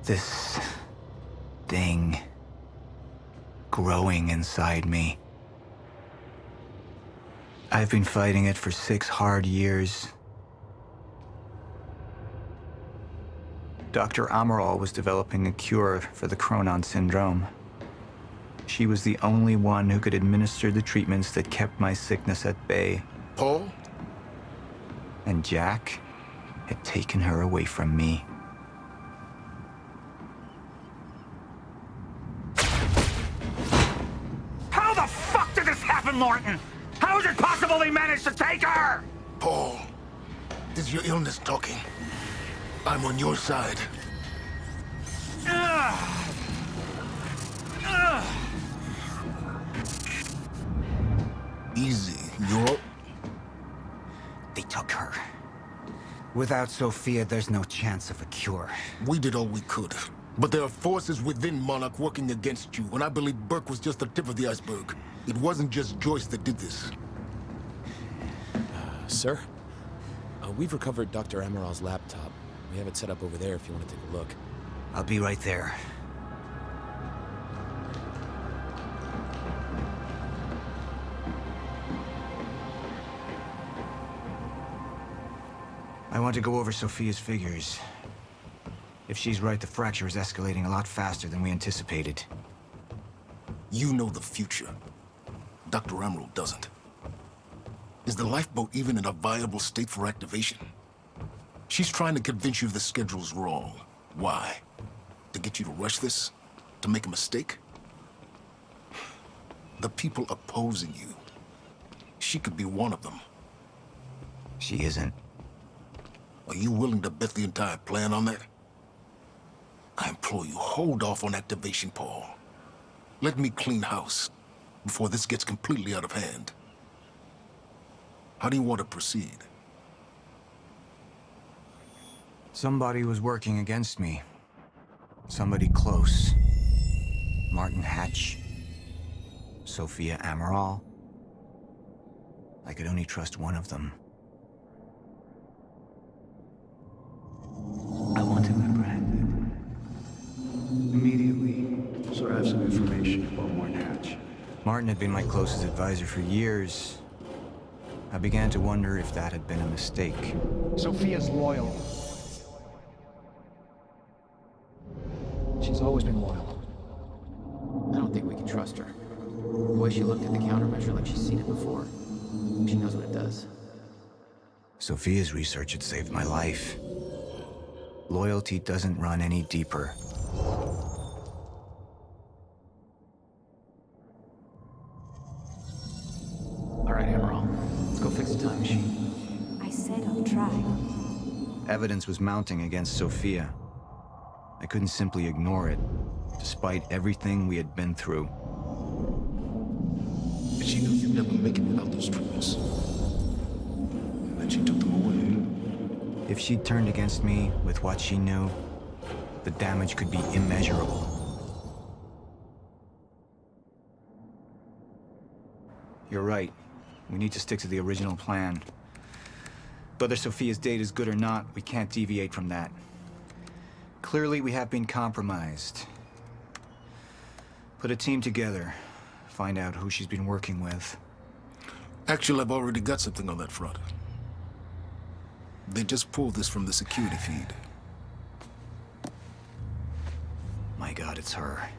this thing growing inside me. I've been fighting it for 6 hard years. Dr. Amaral was developing a cure for the Cronon syndrome. She was the only one who could administer the treatments that kept my sickness at bay. Paul? And Jack had taken her away from me. How the fuck did this happen, Morton? How is it possible they managed to take her? Paul, this is your illness talking. I'm on your side. Easy, you're... They took her. Without Sophia, there's no chance of a cure. We did all we could. But there are forces within Monarch working against you, and I believe Burke was just the tip of the iceberg. It wasn't just Joyce that did this. Sir? We've recovered Dr. Amaral's laptop. We have it set up over there if you want to take a look. I'll be right there. I want to go over Sophia's figures. If she's right, the fracture is escalating a lot faster than we anticipated. You know the future. Dr. Amaral doesn't. Is the lifeboat even in a viable state for activation? She's trying to convince you the schedule's wrong. Why? To get you to rush this? To make a mistake? The people opposing you. She could be one of them. She isn't. Are you willing to bet the entire plan on that? I implore you, hold off on activation, Paul. Let me clean house before this gets completely out of hand. How do you want to proceed? Somebody was working against me. Somebody close. Martin Hatch. Sofia Amaral. I could only trust one of them. I want him apprehended. Immediately, so I have some information about Martin Hatch. Martin had been my closest advisor for years. I began to wonder if that had been a mistake. Sophia's loyal. She's always been loyal. I don't think we can trust her. The way she looked at the countermeasure like she's seen it before. She knows what it does. Sophia's research had saved my life. Loyalty doesn't run any deeper. All right, Amaral. Let's go fix the time machine. I said I'll try. Evidence was mounting against Sophia. I couldn't simply ignore it, despite everything we had been through. But she knew you'd never make it without those treatments. And then she took them away. If she'd turned against me with what she knew, the damage could be immeasurable. You're right. We need to stick to the original plan. Whether Sophia's date is good or not, we can't deviate from that. Clearly, we have been compromised. Put a team together. Find out who she's been working with. Actually, I've already got something on that front. They just pulled this from the security feed. My God, it's her.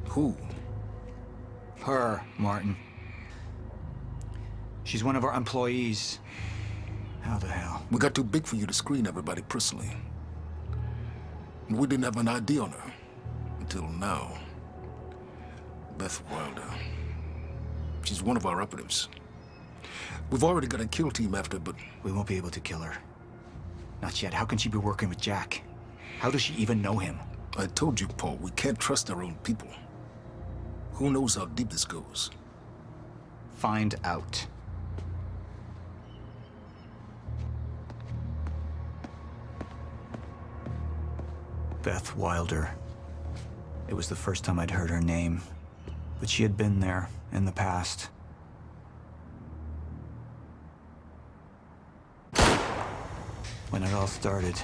Who? Her, Martin. She's one of our employees. How the hell? We got too big for you to screen everybody personally. And we didn't have an ID on her. Until now. Beth Wilder. She's one of our operatives. We've already got a kill team after, but... We won't be able to kill her. Not yet. How can she be working with Jack? How does she even know him? I told you, Paul, we can't trust our own people. Who knows how deep this goes? Find out. Beth Wilder. It was the first time I'd heard her name, but she had been there in the past. When it all started.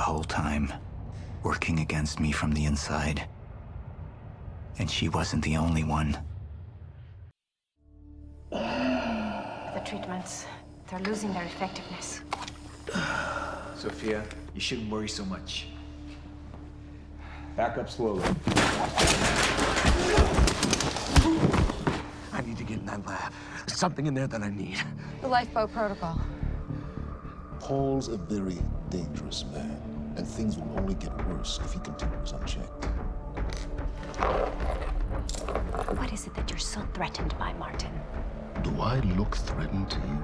whole time, working against me from the inside. And she wasn't the only one. The treatments, they're losing their effectiveness. Sophia, you shouldn't worry so much. Back up slowly. I need to get in that lab. There's something in there that I need. The lifeboat protocol. Paul's a very dangerous man, and things will only get worse if he continues unchecked. What is it that you're so threatened by, Martin? Do I look threatened to you?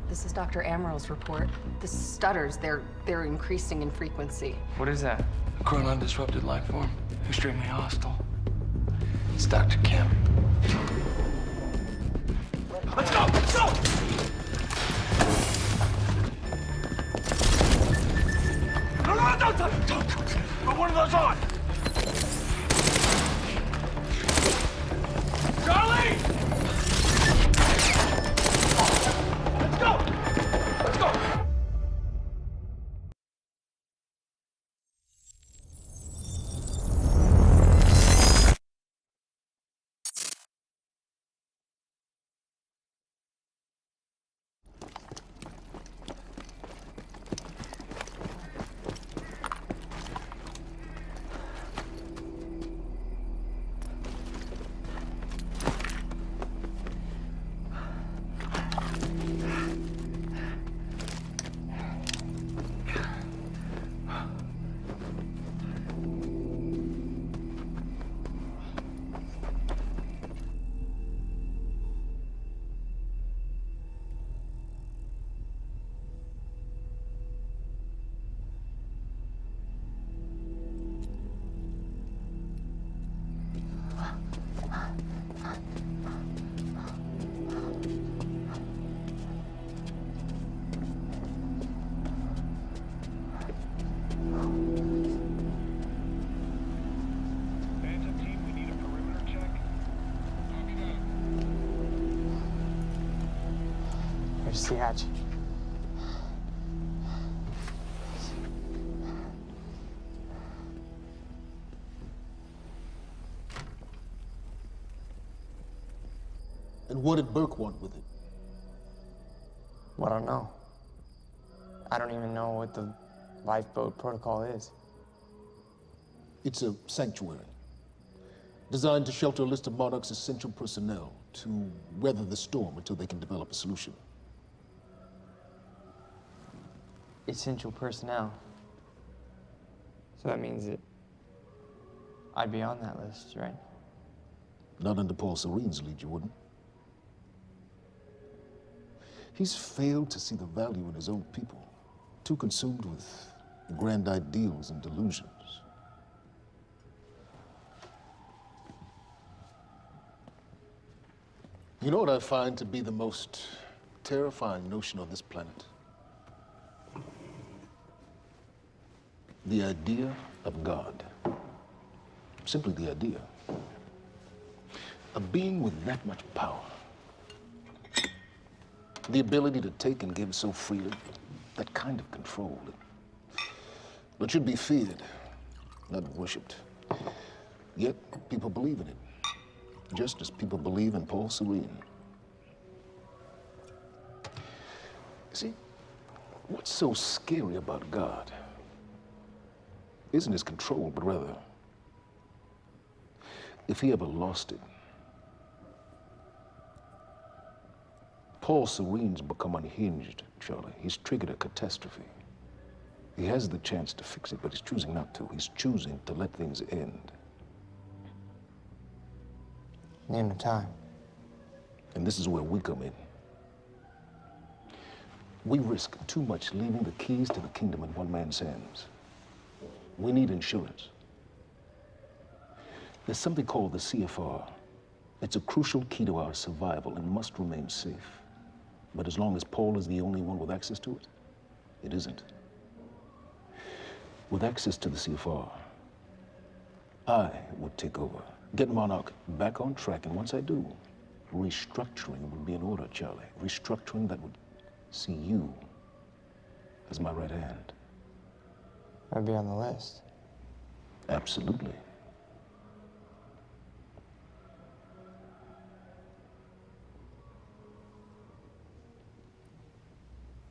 This is Dr. Amaral's report. The stutters, they're increasing in frequency. What is that? A chronon-disrupted life form. Extremely hostile. It's Dr. Kim. Let's go! Let's go! No, don't! Put one of those on! Charlie! Let's go! Let's go! Here's the hatch. And what did Burke want with it? Well, I don't know. I don't even know what the lifeboat protocol is. It's a sanctuary, designed to shelter a list of Monarch's essential personnel to weather the storm until they can develop a solution. Essential personnel. So that means that I'd be on that list, right? Not under Paul Serene's lead, you wouldn't. He's failed to see the value in his own people, too consumed with grand ideals and delusions. You know what I find to be the most terrifying notion on this planet? The idea of God. Simply the idea. A being with that much power. The ability to take and give so freely. That kind of control. But should be feared, not worshipped. Yet people believe in it. Just as people believe in Paul Serene. See, what's so scary about God isn't his control, but rather, if he ever lost it. Paul Serene's become unhinged, Charlie. He's triggered a catastrophe. He has the chance to fix it, but he's choosing not to. He's choosing to let things end. The end of time. And this is where we come in. We risk too much leaving the keys to the kingdom in one man's hands. We need insurance. There's something called the CFR. It's a crucial key to our survival and must remain safe. But as long as Paul is the only one with access to it, it isn't. With access to the CFR, I would take over, get Monarch back on track, and once I do, restructuring would be in order, Charlie. Restructuring that would see you as my right hand. I'd be on the list. Absolutely.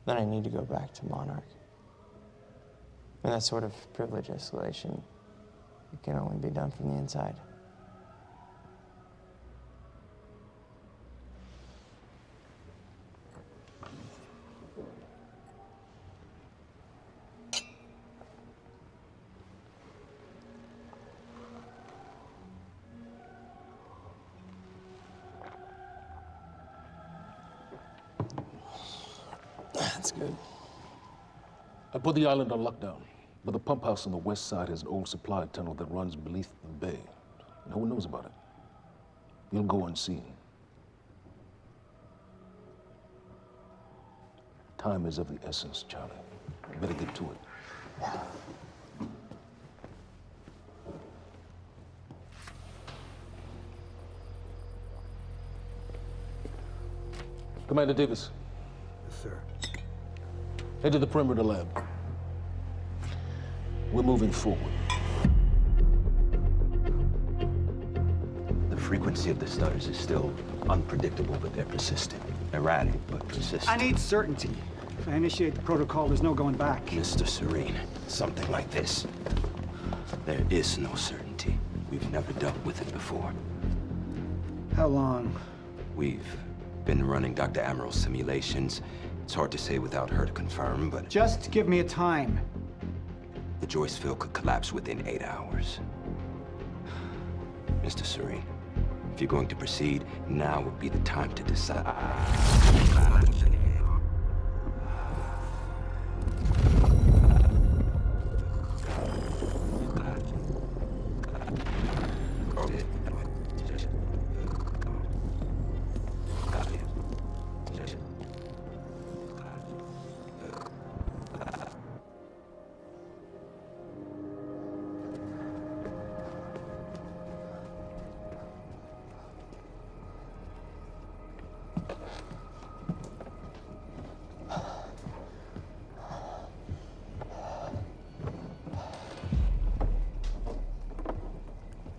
Then I need to go back to Monarch. And that sort of privilege escalation, it can only be done from the inside. That's good. I put the island on lockdown, but the pump house on the west side has an old supply tunnel that runs beneath the bay. No one knows about it. You'll go unseen. Time is of the essence, Charlie. Better get to it. Yeah. Commander Davis. Yes, sir. Head to the perimeter lab. We're moving forward. The frequency of the stutters is still unpredictable, but they're persistent. Erratic, but persistent. I need certainty. If I initiate the protocol, there's no going back. Mr. Serene, something like this. There is no certainty. We've never dealt with it before. How long? We've been running Dr. Amaral's simulations. It's hard to say without her to confirm, but... Just give me a time. The Joyce field could collapse within 8 hours. Mr. Serene, if you're going to proceed, now would be the time to decide.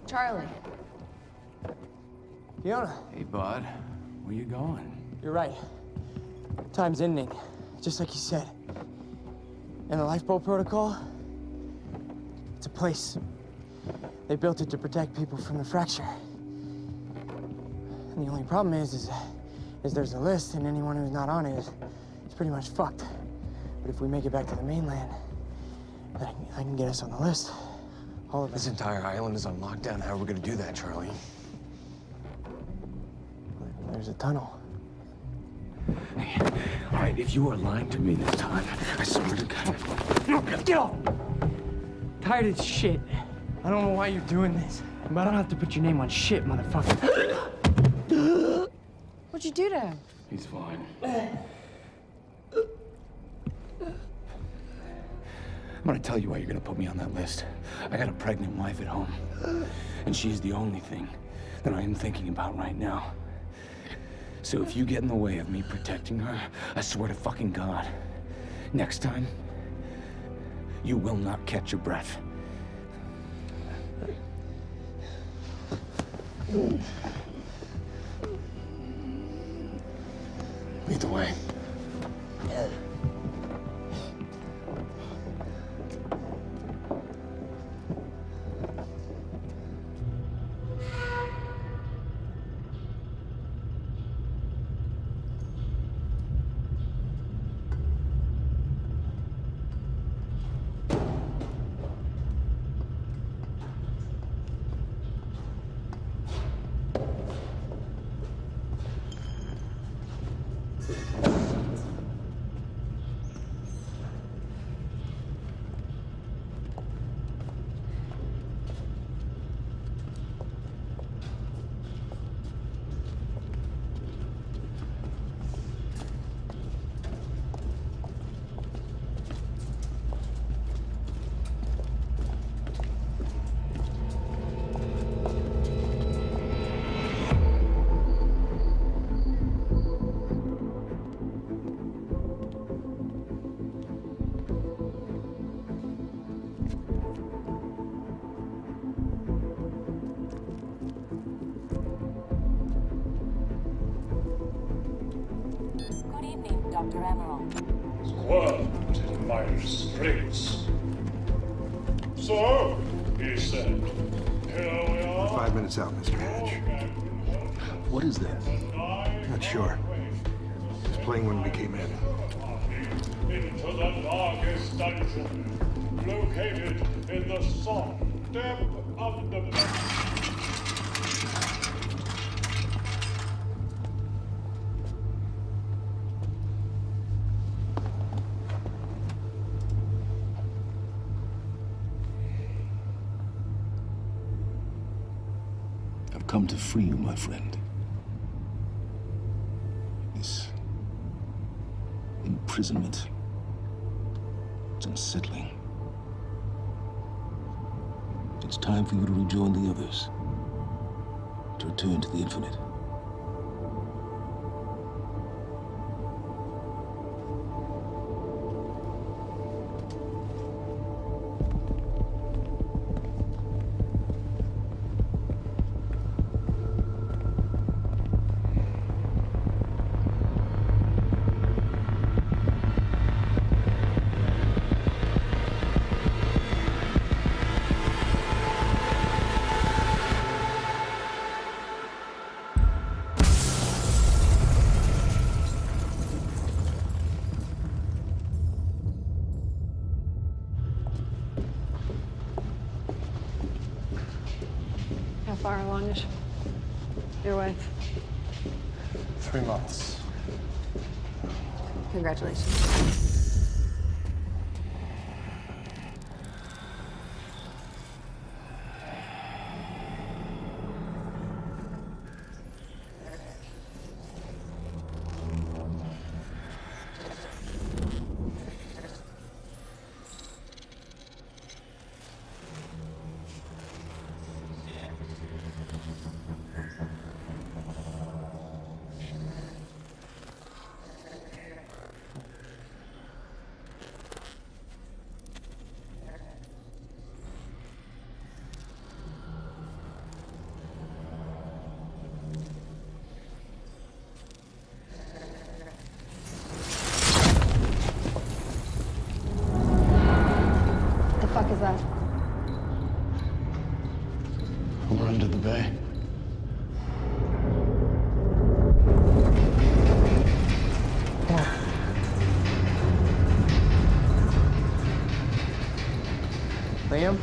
Charlie. Fiona. Hey, bud. Where you going? You're right. Time's ending, just like you said. And the lifeboat protocol, it's a place. They built it to protect people from the fracture. And the only problem is there's a list, and anyone who's not on it is pretty much fucked. But if we make it back to the mainland, I can get us on the list. All of us. This entire island is on lockdown. How are we gonna do that, Charlie? There's a tunnel. Hey, all right, if you are lying to me this time, I swear to God. Get off! Tired of this shit. I don't know why you're doing this, but I don't have to put your name on shit, motherfucker. What'd you do to him? He's fine. I'm gonna tell you why you're gonna put me on that list. I got a pregnant wife at home, and she's the only thing that I am thinking about right now. So if you get in the way of me protecting her, I swear to fucking God, next time, you will not catch your breath. Lead the way. Dr. Amaral. Squirmed in my restraints. So, he said, here we are. 5 minutes out, Mr. Hatch. What is that? Not sure. This plane when we came in. Into the darkest dungeon, located in the soft depth of the... I've come to free you, my friend. This imprisonment, it's unsettling. It's time for you to rejoin the others, to return to the infinite. How far along is your wife? 3 months. Congratulations. What the fuck is that? We're under the bay. Liam?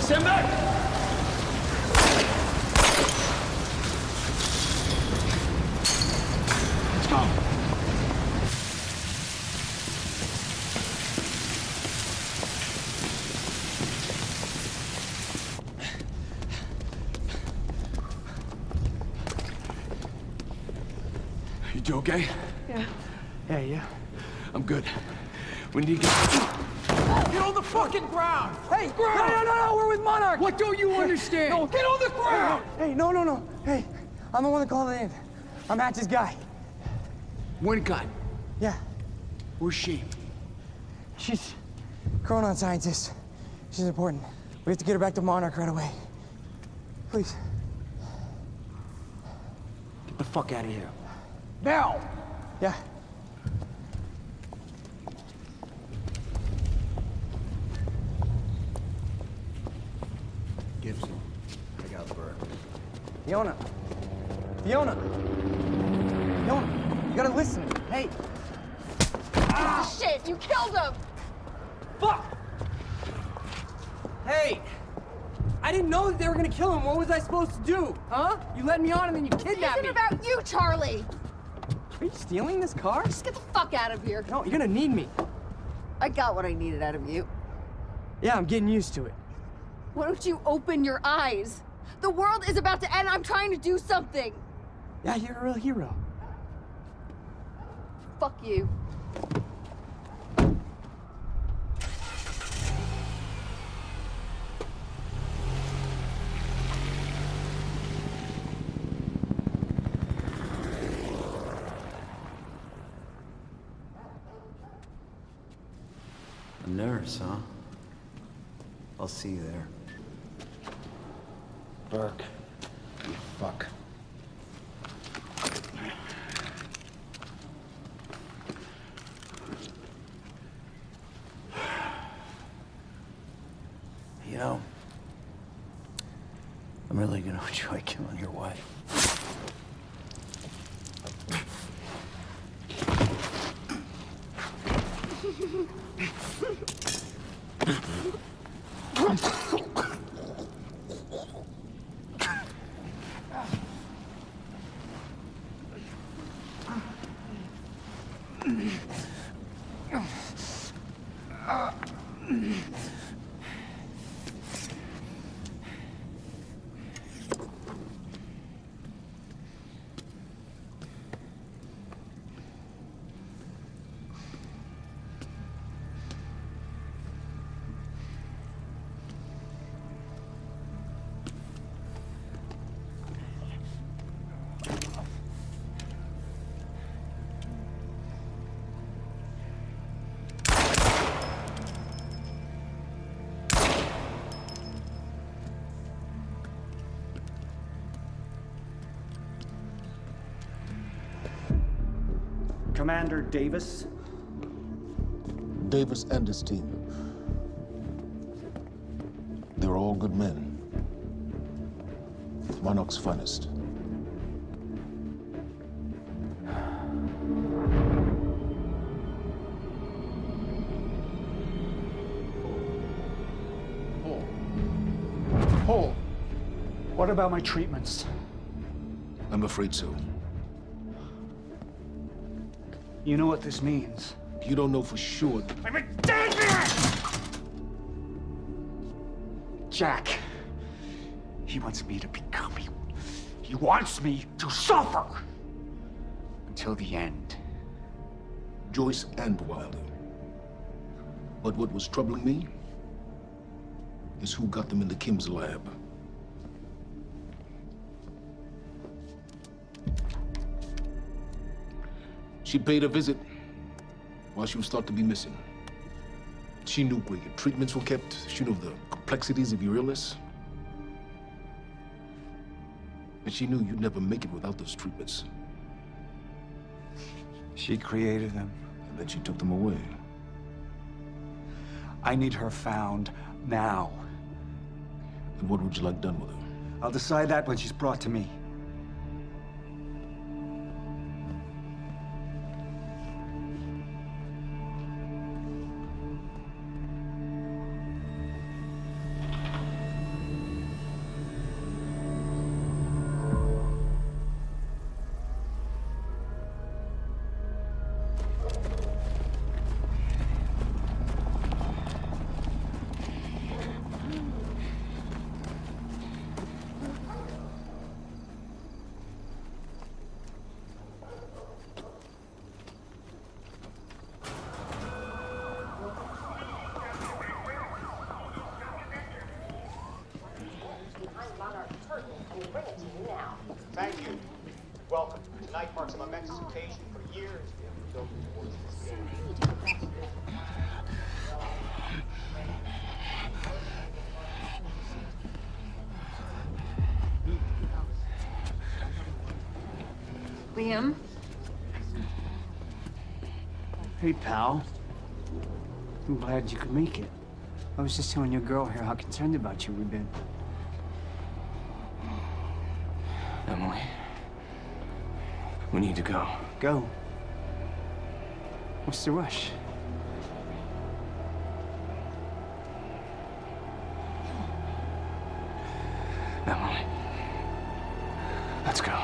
Stand back! Let's go. You two okay? Yeah. Yeah, yeah. I'm good. We need to get... Get on the fucking ground! Hey, ground! No, we're with Monarch! What don't you understand? No, get on the ground! Hey, no. Hey, I'm the one that called it in. I'm Hatch's guy. Wincott. Yeah. Where's she? She's a chronon scientist. She's important. We have to get her back to Monarch right away. Please. Get the fuck out of here. Now! Yeah. Gibson, take out Burke. Fiona, you gotta listen. Hey. Ah, shit! You killed him! Fuck! Hey! I didn't know that they were gonna kill him. What was I supposed to do? Huh? You led me on and then you kidnapped me. It isn't about you, Charlie! Are you stealing this car? Just get the fuck out of here. No, you're gonna need me. I got what I needed out of you. Yeah, I'm getting used to it. Why don't you open your eyes? The world is about to end. I'm trying to do something. Yeah, you're a real hero. Fuck you. Paris, huh? I'll see you there. Burke, you fuck. You know, I'm really gonna enjoy killing your wife. Commander Davis? Davis and his team. They're all good men. Monarch's finest. Paul, what about my treatments? I'm afraid so. You know what this means? You don't know for sure. I'm in danger! Jack, he wants me to become you. He wants me to suffer until the end. Joyce and Wilder. But what was troubling me is who got them into Kim's lab. She paid a visit while she was thought to be missing. She knew where your treatments were kept. She knew the complexities of your illness. And she knew you'd never make it without those treatments. She created them. And then she took them away. I need her found now. And what would you like done with her? I'll decide that when she's brought to me. Thank you. Welcome. Tonight marks a momentous occasion. For years, we have been building towards this day. Liam? Hey, pal. I'm glad you could make it. I was just telling your girl here how concerned about you we've been. Emily, we need to go. Go? What's the rush? Emily, let's go.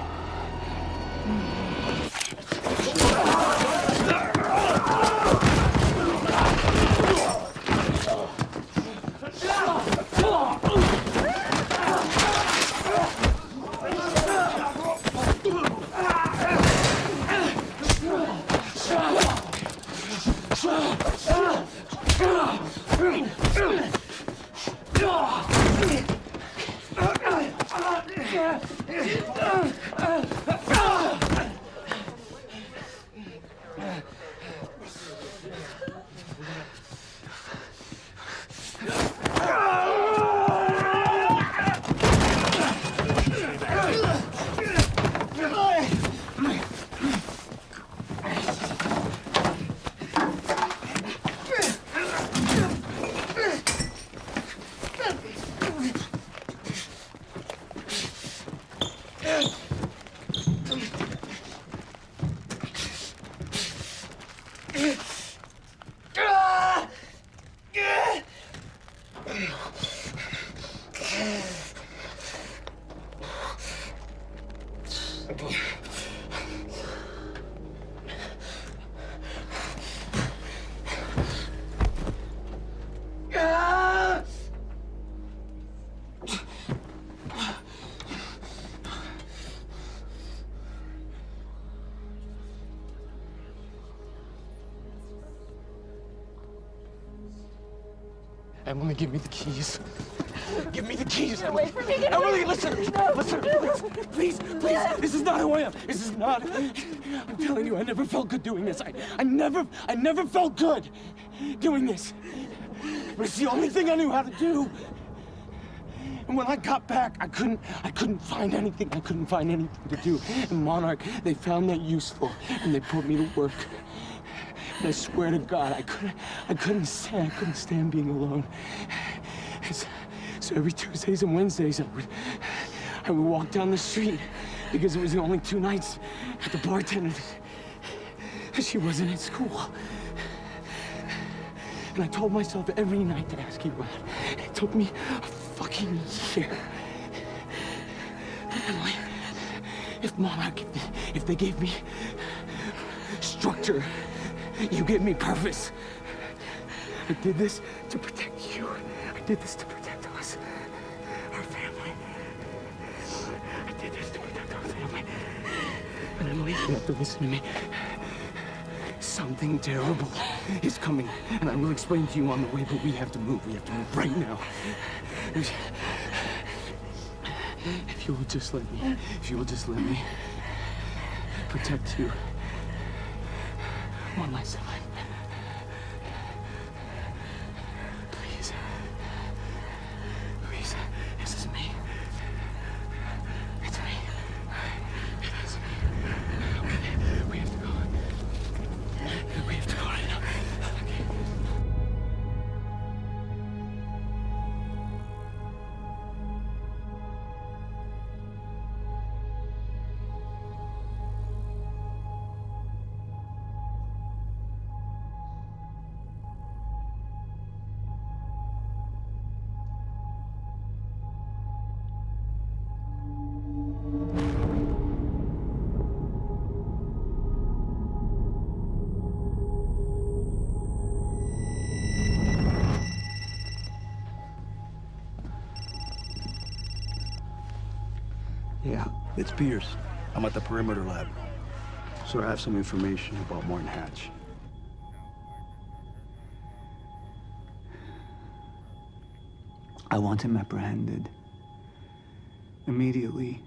Emily, give me the keys. Give me the keys, Get away Emily. from me, get Emily, away. listen, No, listen, no. please, please. This is not who I am. This is not. I'm telling you, I never felt good doing this. I never felt good doing this. But it's the only thing I knew how to do. And when I got back, I couldn't find anything. I couldn't find anything to do. And Monarch, they found that useful, and they put me to work. And I swear to God, I couldn't stand being alone. So every Tuesdays and Wednesdays, I would walk down the street because it was the only 2 nights at the bartender. She wasn't at school. And I told myself every night to ask you out. It took me a fucking year. But Emily, if Monarch, if they gave me structure, you gave me purpose. I did this to protect you. I did this to protect us, our family. I did this to protect our family. And Emily, you have to listen to me. Something terrible is coming, and I will explain to you on the way, but we have to move. We have to move right now. If you will just let me protect you one last time. Please. Please. This is me. It's me. It is me. Okay. We have to go. We have to go right now. Okay. Yeah, it's Pierce. I'm at the perimeter lab. So I have some information about Martin Hatch. I want him apprehended. Immediately.